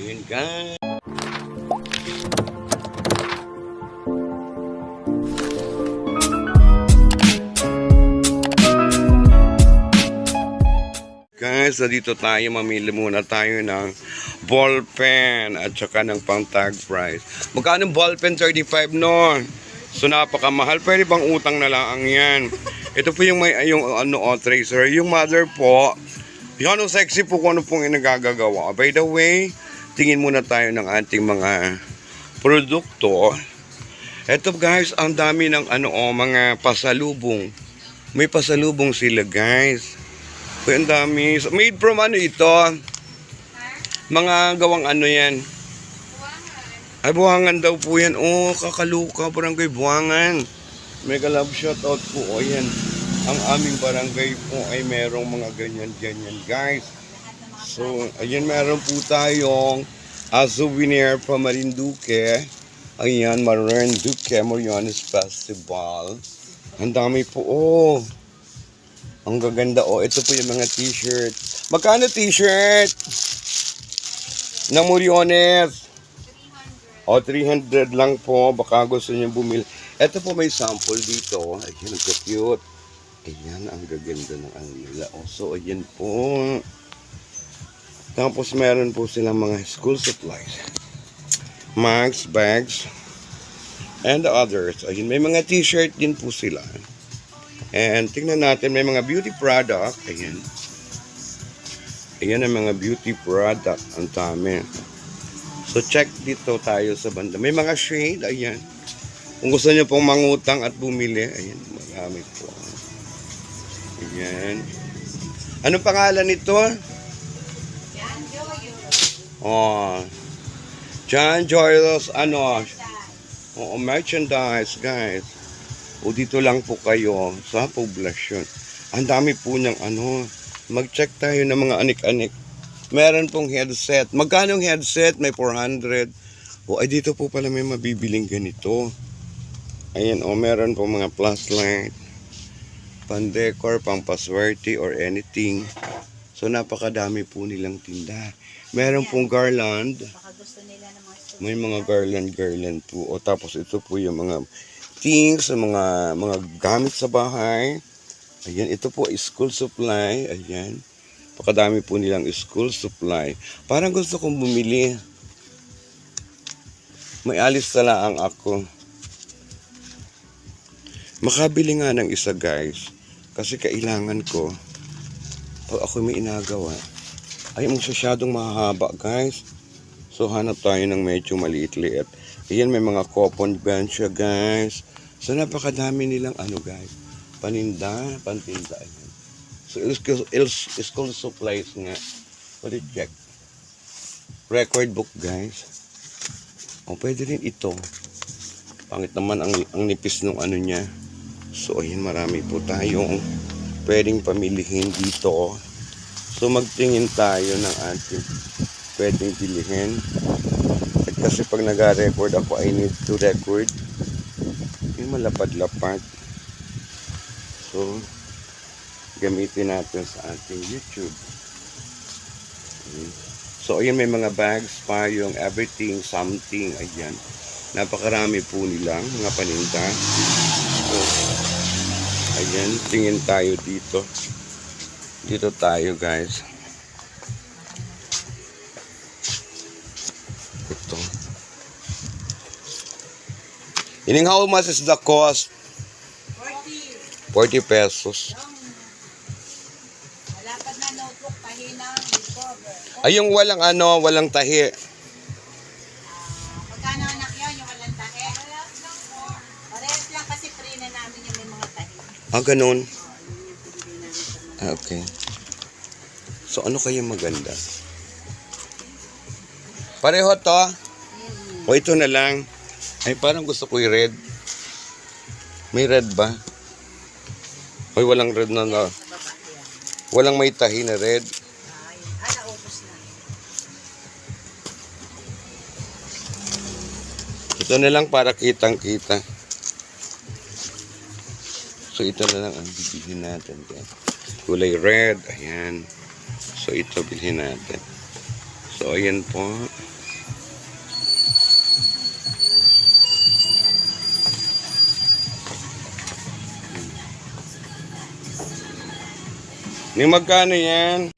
Ayun guys. Guys, dito tayo, mamili muna tayo ng ballpen at saka ng pang tag price. Magkano ballpen? 35 no? So napakamahal. Pwede bang utang na lang yan? Ito po yung may tracer. Yung mother po, yung sexy po kung ano pong inagagagawa. By the way, tingin muna tayo ng ating mga produkto. Ito guys, ang dami ng mga pasalubong. May pasalubong sila guys. Uy, ang dami. Made from ito? Mga gawang yan? Buwangan. Ay, buwangan daw po yan. Oh, kakaluka. Barangay Buwangan. Mega love shoutout po. O yan. Ang aming barangay po ay merong mga ganyan-ganyan guys. So, ayan, meron po tayong souvenir from Marinduque. Ayan, Marinduque Moriones Festival. Ang dami po. Oh. Ang gaganda. Oh, ito po yung mga t-shirt. Magkano t-shirt? Ng Moriones. O, 300 lang po. Baka gusto niyo bumili. Ito po may sample dito. Ayan, ang cute. Ayan, ang gaganda ng nila. Oh, so, ayan po. Tapos, meron po silang mga school supplies. Mags, bags, and the others. Ayan, may mga t-shirt din po sila. And tingnan natin, may mga beauty product. Ayan. Ayan ang mga beauty product. Ang dami. So, check dito tayo sa banda. May mga shade. Ayan. Kung gusto nyo pong mangutang at bumili. Ayan. Marami po. Ayan. Anong pangalan nito? John Joyos. Oh. John Joyos. Oo, merchandise, guys. O dito lang po kayo sa poblasyon. Ang dami po niyang mag-check tayo ng mga anik-anik. Meron pong headset. Magkano yung headset? May 400. O ay dito po pala may mabibiling ganito. Ayan, meron pong mga flashlight, pan-decor, pang-paswerte or anything. So napakadami po nilang tinda. Meron pong garland. Baka gusto nila ng mga May mga garland po. O tapos ito po yung mga things, mga gamit sa bahay. Ayan, ito po school supply. Ayan. Pakadami po nilang school supply. Parang gusto kong bumili. May alis tala ang ako. Makabili nga ng isa guys. Kasi kailangan ko. Pag ako may inagawa. Ay, masyadong mahaba guys. So hanap tayo ng medyo maliit-liit. Ayan, may mga coupon bench guys. So napakadami nilang guys. Paninda, pantinda. Ayan. So school supplies nga. Pwede check. Record book guys. O pwede rin ito. Pangit naman ang nipis ng niya. So ayan, marami po tayong pwedeng pamilihin dito. So magtingin tayo ng ating pwedeng bilihin. At kasi pag nag-record ako, I need to record yung malapad-lapad. So gamitin natin sa ating YouTube. So ayan, may mga bags pa, yung everything, something. Ayan, napakarami po nilang mga paninda. So ayan, tingin tayo dito. Dito tayo guys. Ito. Ining how much is the cost? 40 pesos. malapad na notebook, pahinang, recover. Ay, yung walang tahi. Magkano anak yun, yung walang tahe? Parehas lang kasi free na namin yung may mga tahe. Ganun. Okay. So, ano kaya maganda? Pareho to? O ito na lang. Ay, parang gusto ko yung red. May red ba? Hoy, walang red na. Sa baba yan. Walang may tahi na red. Naubos na. Ito na lang para kitang-kita. So, ito na lang ang bibilhin natin. Kulay red. Ayan. So, ito bilhin natin. So, ayan po. Ni magkano yan?